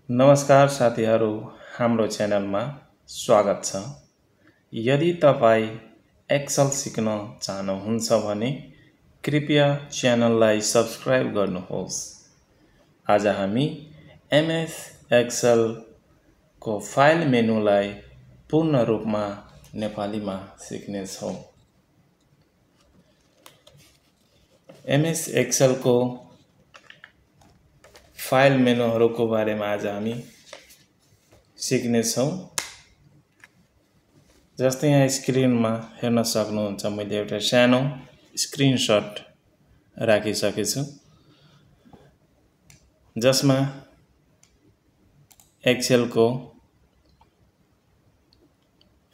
नमस्कार साथीहरू, हाम्रो च्यानलमा स्वागत छ। यदि तपाईँ एक्सेल सिक्न चाहनुहुन्छ भने कृपया च्यानललाई सब्स्क्राइब गर्नुहोस्। आज हामी एमएस एक्सेल को फाइल मेनुलाई पूर्ण रूपमा नेपालीमा सिक्नेछौँ। एमएस एक्सेल को फाइल मेनुहरूको बारेमा आज हामी सिक्नेछौँ। जस्तै यहाँ स्क्रिनमा हेर्न सक्नुहुन्छ, मैले एउटा सानो स्क्रिनशट राखिसकेछु जसमा एक्सेल को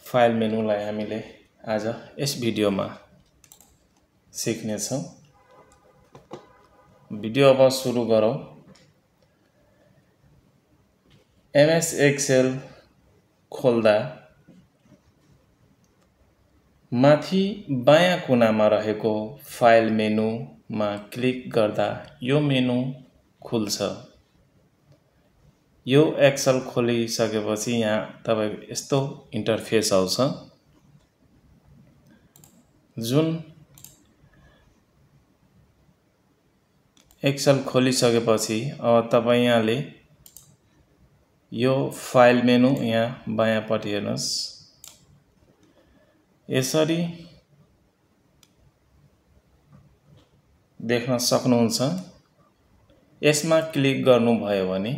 फाइल मेनुलाई हामीले आज यस भिडियोमा सिक्नेछौँ। भिडियो अब सुरु गरौँ। एमएस एक्सेल खोल्दा माथि बायाँ कुनामा रहेको फाइल मेनुमा क्लिक गर्दा यो मेनु खुल्छ। यो एक्सेल खोलिसकेपछि यहाँ तपाईको यस्तो इन्टरफेस आउँछ, जुन एक्सेल खोलिसकेपछि अब तपाईँ यहाँले यो फाइल मेनु यहाँ बायाँपट्टि हेर्नुहोस्, यसरी देख्न सक्नुहुन्छ। यसमा क्लिक गर्नुभयो भने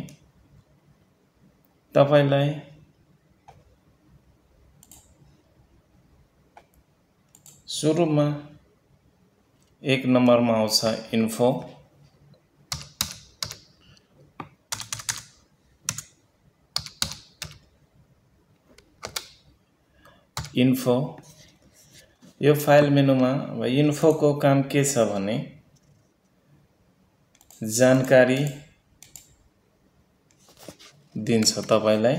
तपाईलाई सुरुमा एक नम्बरमा आउँछ इन्फो। यो फाइल मेनुमा अब इन्फो को काम के छ भने जानकारी दिन्छ तपाईलाई।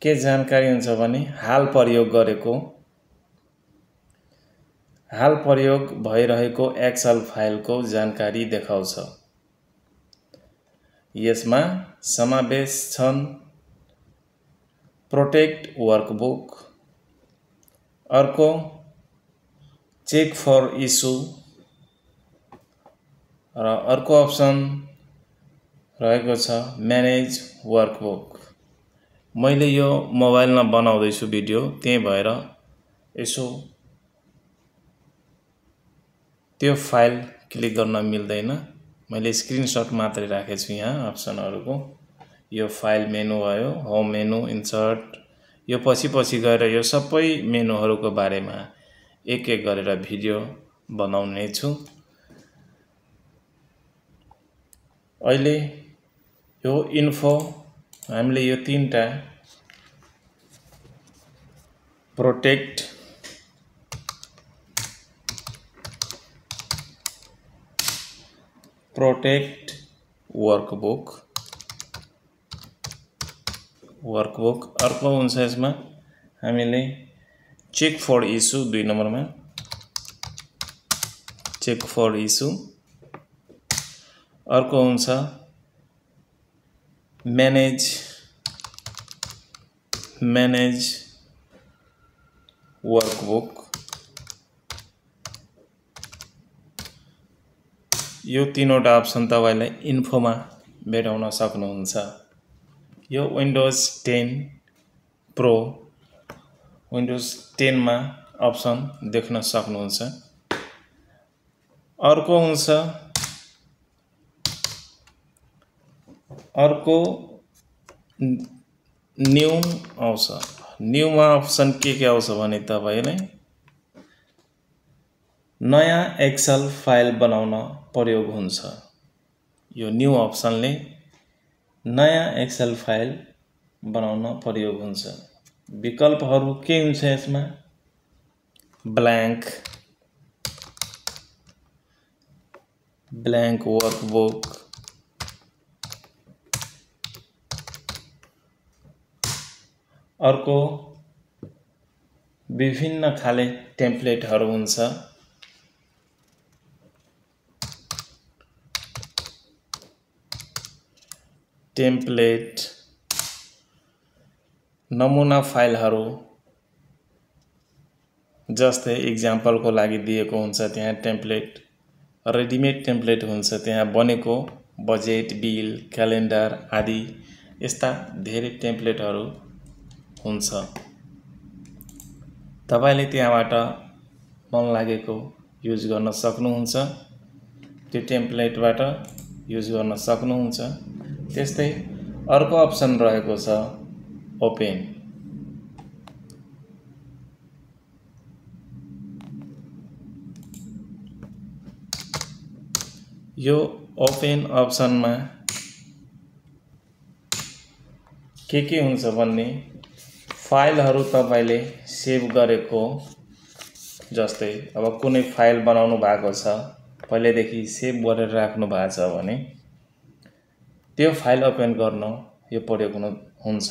के जानकारी हुन्छ भने हाल प्रयोग भइरहेको एक्सेल फाइल को जानकारी देखाउँछ। यसमा समावेश छन् प्रोटेक्ट वर्कबुक, अर्को चेक फर इस्यु र अर्को अप्सन रहेको छ म्यानेज वर्कबुक। मैले यो मोबाइलमा बनाउँदैछु भिडियो, त्यही भएर यसो त्यो फाइल क्लिक गर्न मिल्दैन। मैले स्क्रिनशट मात्रै राखेछु यहाँ अप्सनहरूको। यो फाइल मेनु भयो, होम मेनु, इन्सर्ट। यो पछि गएर यो सबै मेनुहरूको बारेमा एक एक गरेर भिडियो बनाउने छु। अहिले यो इन्फो हामीले यो तीनटा प्रोटेक्ट, वर्कबुक अर्को हुन्छ। यसमा हामीले चेक फर इस्यु 2 नम्बरमा चेक फर इस्यु, अर्को हुन्छ म्यानेज वर्कबुक। यो तीनवटा अप्सन तपाईलाई इन्फोमा भेटाउन सक्नुहुन्छ। यो विन्डोज 10 प्रो, विन्डोज 10 मा अप्सन देख्न सक्नुहुन्छ। अर्को हुन्छ न्यू आउँछ। न्यूमा अप्सन के आउँछ भने तपाईलाई नयाँ एक्सेल फाइल बनाउन प्रयोग हुन्छ। यो न्यू अप्सनले नयाँ एक्सेल फाइल बनाउन प्रयोग हुन्छ। विकल्पहरू के हुन्छ यसमा? ब्ल्याङ्क वर्कबुक, अर्को विभिन्न खाले टेम्प्लेटहरू हुन्छ। टेम्प्लेट नमुना फाइलहरू जस्तै इक्जाम्पलको लागि दिएको हुन्छ त्यहाँ टेम्प्लेट रेडिमेड टेम्प्लेट हुन्छ त्यहाँ बनेको बजेट बिल क्यालेन्डर आदि यस्ता धेरै टेम्प्लेटहरू हुन्छ तपाईले त्यहाँबाट मन लागेको युज गर्न सक्नुहुन्छ त्यो टेम्प्लेटबाट युज गर्न सक्नुहुन्छ त्यस्तै अर्को अप्सन रहेको छ ओपन यो ओपन अप्सनमा के हुन्छ भन्ने फाइलहरू तपाईले सेभ गरेको जस्तै अब कुनै फाइल बनाउनु भएको छ पहिलेदेखि सेभ गरेर राख्नु भएको छ भने त्यो फाइल ओपन गर्न यो प्रयोग हुन्छ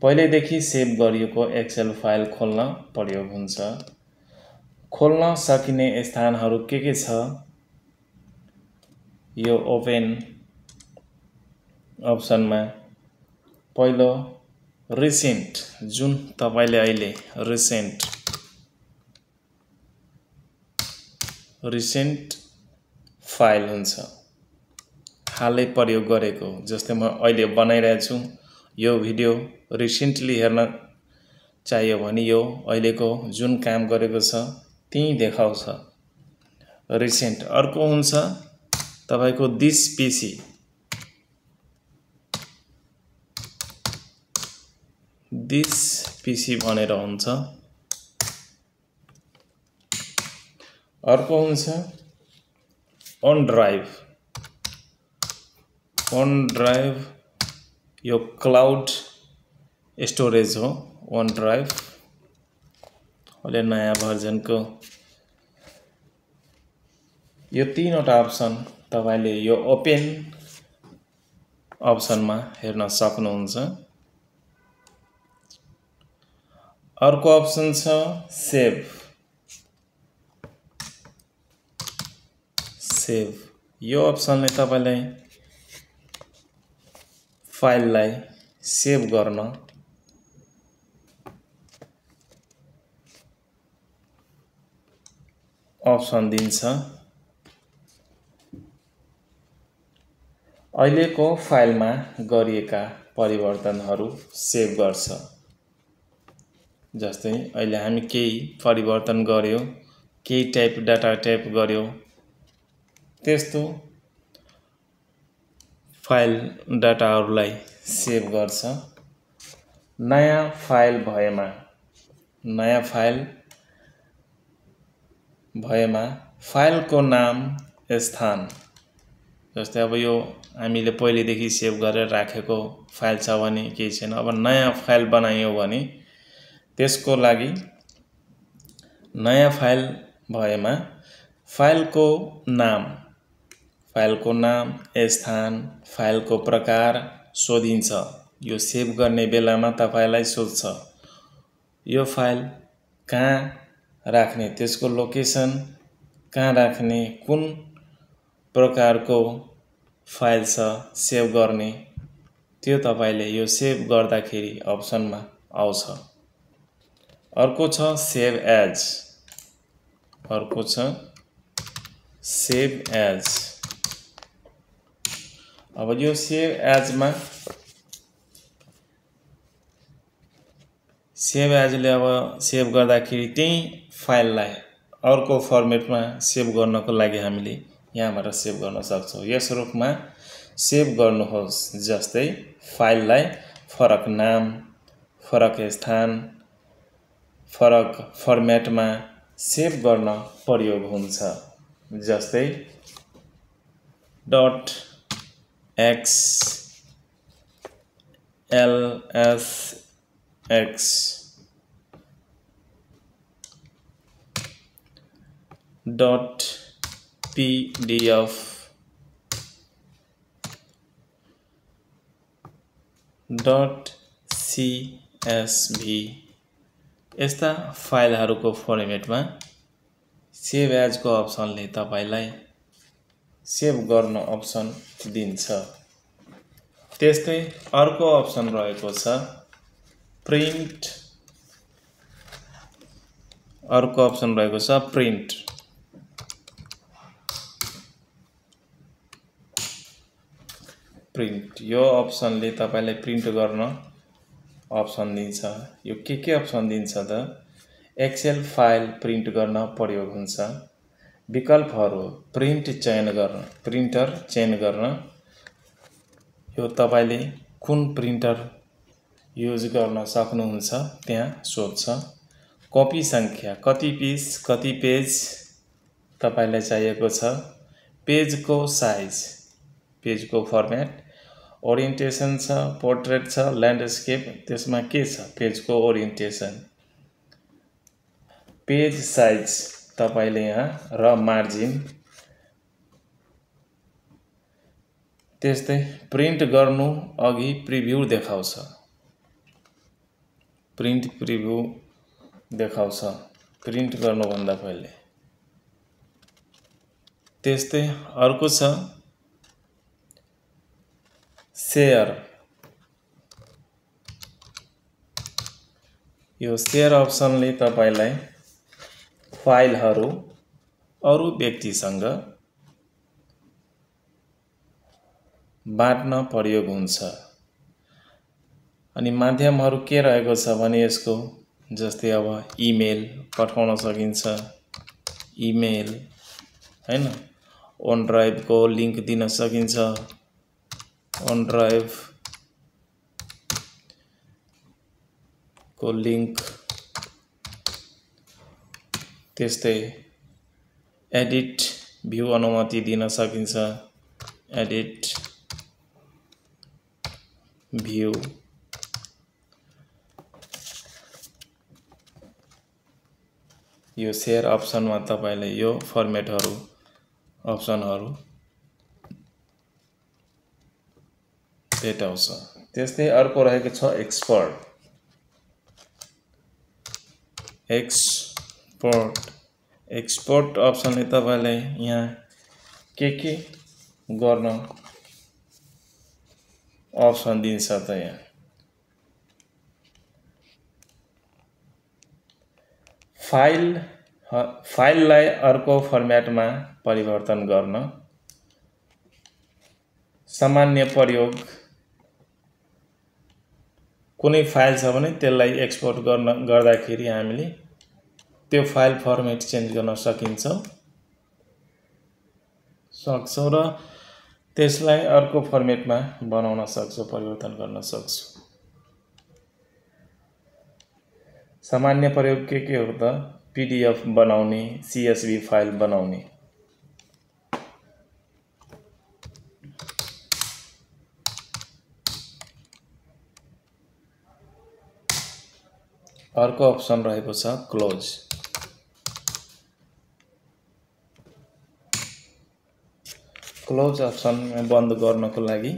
पहिलेदेखि सेभ गरिएको एक्सेल फाइल खोल्न प्रयोग हुन्छ खोल्न सकिने स्थानहरू के छ यो ओपन अप्सनमा पहिलो रिसेन्ट जुन तपाईले अहिले रिसेन्ट फाइल हुन्छ हालै प्रयोग गरेको जस्तै म अहिले बनाइरहेको छु यो भिडियो रिसेन्टली हेर्न चाहियो भने यो अहिलेको जुन काम गरेको छ त्यही देखाउँछ रिसेन्ट अर्को हुन्छ तपाईको दिस पीसी भनेर हुन्छ अर्को हुन्छ अन ड्राइभ यो क्लाउड स्टोरेज हो अन ड्राइभ अहिले नयाँ भर्जनको यो तीनवटा अप्सन तपाईले यो ओपन अप्सनमा हेर्न सक्नुहुन्छ अर्को अप्सन छ सेभ यो अप्सनले तपाईलाई फाइललाई सेभ गर्न अप्सन दिन्छ अहिलेको फाइलमा गरिएका परिवर्तनहरू सेभ गर्छ जस्तै अहिले हामी केही परिवर्तन गर्यो केही डाटा टाइप गर्यो त्यस्तो फाइल डाटाहरूलाई सेभ गर्छ नयाँ फाइल भएमा फाइलको नाम स्थान जस्तै अब यो हामीले पहिलेदेखि सेभ गरेर राखेको फाइल छ भने केही छैन अब नयाँ फाइल बनाइयो भने त्यसको लागि नयाँ फाइल भएमा फाइलको नाम स्थान फाइलको प्रकार सोधिन्छ यो सेभ गर्ने बेलामा तपाईलाई सोध्छ यो फाइल कहाँ राख्ने त्यसको लोकेसन कहाँ राख्ने कुन प्रकारको फाइल छ सेभ गर्ने त्यो तपाईले यो सेभ गर्दाखेरि अप्सनमा आउँछ अर्को छ सेभ एज अब यो सेभ एजले अब सेभ गर्दाखेरि त्यही फाइललाई अर्को फर्मेटमा सेभ गर्नको लागि हामीले यहाँबाट सेभ गर्न सक्छौं यस रूपमा सेभ गर्नुहोस् जस्तै फाइललाई फरक नाम फरक स्थान फरक फर्मेटमा सेभ गर्न प्रयोग हुन्छ जस्तै .xlsx .pdf .csv यस्ता फाइलहरूको फर्मेटमा सेभ एजको अप्सनले तपाईलाई सेभ गर्न अप्सन दिन्छ त्यस्तै अर्को अप्सन रहेको छ प्रिन्ट। अर्को अप्सन रहेको छ प्रिन्ट। प्रिन्ट यो अप्सनले तपाईलाई प्रिन्ट गर्न अप्सन दिन्छ। यो के अप्सन दिन्छ त एक्सेल फाइल प्रिन्ट गर्न प्रयोग हुन्छ। विकल्पहरू प्रिन्ट चयन गर्न, प्रिन्टर चयन गर्न, यो तपाईले कुन प्रिन्टर युज गर्न सक्नुहुन्छ त्यहाँ सोध्छ। कपी संख्या कति पेज तपाईलाई चाहिएको छ, पेजको साइज, पेजको फर्मेट, ओरिएन्टेसन छ, पोर्ट्रेट छ, ल्यान्डस्केप, त्यसमा के छ पेजको ओरिएन्टेसन, पेज साइज तपाईले यहाँ र मार्जिन। त्यस्तै प्रिन्ट गर्नु अघि प्रिभ्यू देखाउँछ, प्रिन्ट प्रिभ्यू देखाउँछ प्रिन्ट गर्नुभन्दा पहिले। त्यस्तै अर्को छ शेयर। यो शेयर अप्सनले तपाईलाई फाइलहरू अरू व्यक्तिसँग बाँड्न प्रयोग हुन्छ। अनि माध्यमहरू के रहेको छ भने यसको जस्तै अब इमेल पठाउन सकिन्छ, इमेल हैन, ओन ड्राइभ को लिंक दिन सकिन्छ, ओन ड्राइभ को लिंक। त्यस्तै एडिट भ्यू अनुमति दिन सकिन्छ, एडिट भ्यू। यो शेयर अप्सनमा तपाईले यो फर्मेटहरू अप्सनहरू भेटाउँछ। त्यस्तै अर्को रहेको छ एक्सपोर्ट। एक्सपोर्ट अप्सनले तपाईलाई यहाँ के गर्न अप्सन दिन्छ त यहाँ फाइललाई अर्को फर्मेटमा परिवर्तन गर्न, सामान्य प्रयोग कुनै फाइल छ भने त्यसलाई एक्सपोर्ट गर्दाखेरि हामीले त्यो फाइल फर्मेट चेन्ज गर्न सक्छौं र त्यसलाई अर्को फर्मेटमा बनाउन सक्छौं, परिवर्तन गर्न सक्छौं। सामान्य प्रयोग के हो त पीडीएफ बनाउने, सीएसवी फाइल बनाउने। अर्को अप्सन रहेको छ क्लोज। क्लोज अप्सन बन्द गर्नको लागि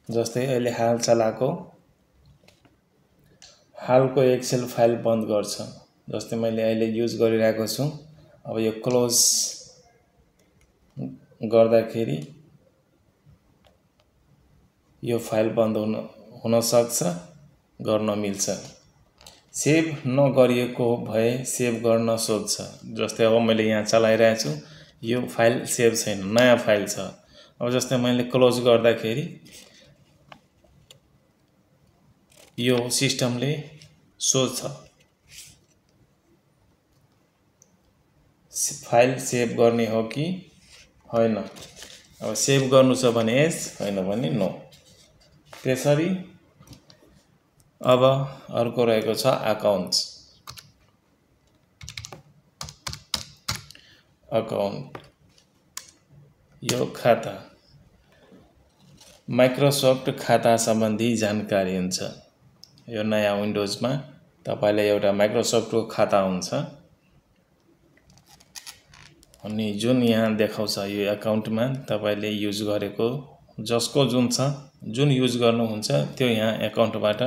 जस्तै अहिले हाल चलाएको हालको एक्सेल फाइल बन्द गर्छ। जस्तै मैले अहिले युज गरिरहेको छु। अब यो क्लोज गर्दाखेरि यो फाइल बन्द हुन सक्छ, गर्न मिल्छ। सेभ नगरिएको भए सेभ गर्न सोध्छ। जस्तै अब मैले यहाँ चलाइरहेको छु, यो फाइल सेभ छैन, नयाँ फाइल छ। अब जस्तै मैले क्लोज गर्दाखेरि यो सिस्टमले सोध्छ फाइल सेभ गर्ने हो कि हैन। अब सेभ गर्नु छ भने यस, हैन भने नो। त्यसरी अब अर्को रहेको छ अकाउन्ट्स। अकाउन्ट यो खाता, माइक्रोसफ्ट खाता सम्बन्धी जानकारी हुन्छ। यो नयाँ विन्डोजमा तपाईलाई एउटा माइक्रोसफ्टको खाता हुन्छ अनि जुन यहाँ देखाउँछ यो अकाउन्टमा तपाईले युज गरेको जसको जुन युज गर्नुहुन्छ त्यो यहाँ अकाउन्टबाट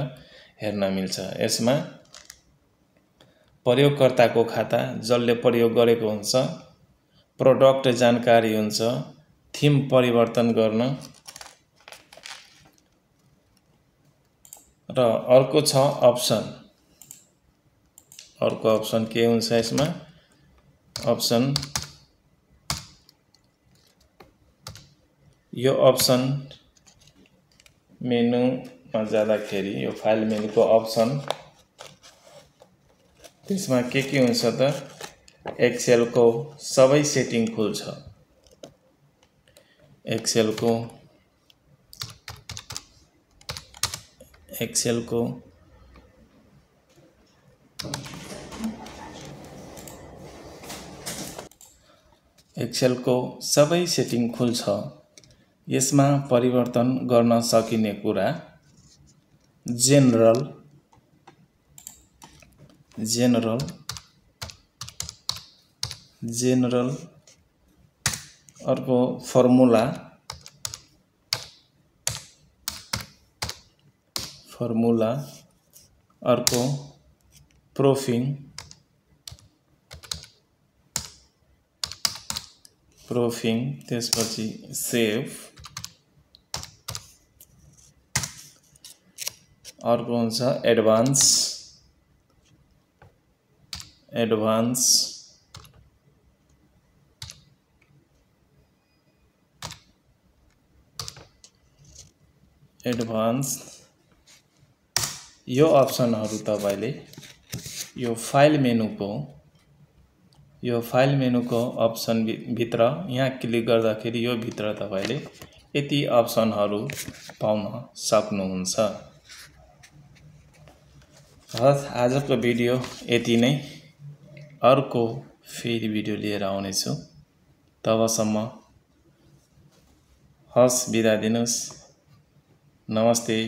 हेर्न मिल्छ। यसमा प्रयोगकर्ताको खाता जसले प्रयोग गरेको हुन्छ, प्रोडक्ट जानकारी हुन्छ, थीम परिवर्तन गर्न र अर्को छ अप्सन। अर्को अप्सन के हुन्छ यसमा? अप्सन, यो अप्सन मेनुमा जाँदाखेरि यो फाइल मेनुको अप्सन, त्यसमा के हुन्छ त? एक्सेलको सबै सेटिङ खुल्छ। एक्सेलको सबै सेटिङ खुल्छ। यसमा परिवर्तन गर्न सकिने कुरा जेनरल, अर्को फर्मुला, अर्को प्रोफिङ, त्यसपछि सेभ, अर्को हुन्छ एडभान्स, यो अप्सनहरु तपाईले यो फाइल मेनुको अप्सन भित्र यहाँ क्लिक गर्दाखेरि यो भित्र तपाईले यति अप्सनहरु पाउन सक्नुहुन्छ। हस्, आजको भिडियो यति नै। अर्को फेरि भिडियो लिएर आउनेछु। तबसम्म हस्, बिदा दिनुस्। नमस्ते।